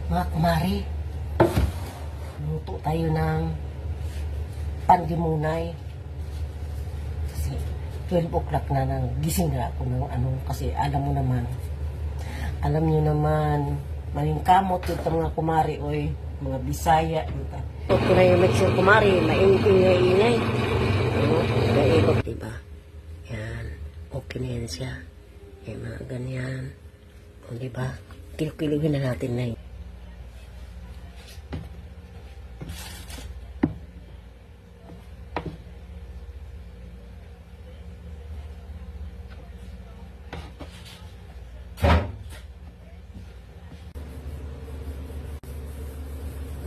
Mga kumari, luto tayo ng pandimunay. Kasi 12 o'clock na nang gising na ako ng kasi alam nyo naman, maling kamot yung mga kumari, oy, mga Bisaya. Ito na yung mixer kumari, maingay-ingay. Naibot, diba? Yan, okay na yan siya. Yan, mga ganyan. O, diba? Kilo-kiluhin na natin na yun.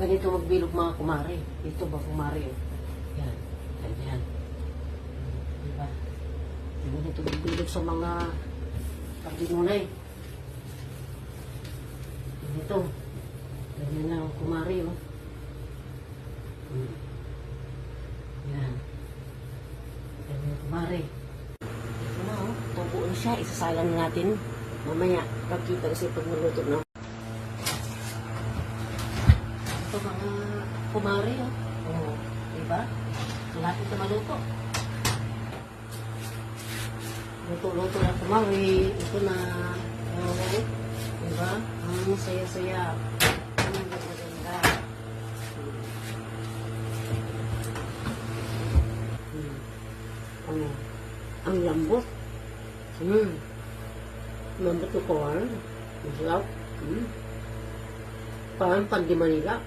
Ganito magbilog mga kumari. Ito ba kumari? Yan. Ganyan. Diba? Ganito magbilog sa mga pagdinunay. Ganito. Ganyan na ang kumari. Oh. Yan. Ganyan kumari. Ito na oh. Tubo na siya. Isasalang natin. Mamaya. Pagkita kasi pag naluto na. Ito mga kumari, oh. Oh, diba? Malapit na maluto. Luto-luto na kumari. Ito na. Oh, diba? Ang saya-saya. Ang ganda-ganda. Ang lambot. Lambot yung corn. Masarap. Parang pandi Manila.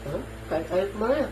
Huh? Kahit kumari.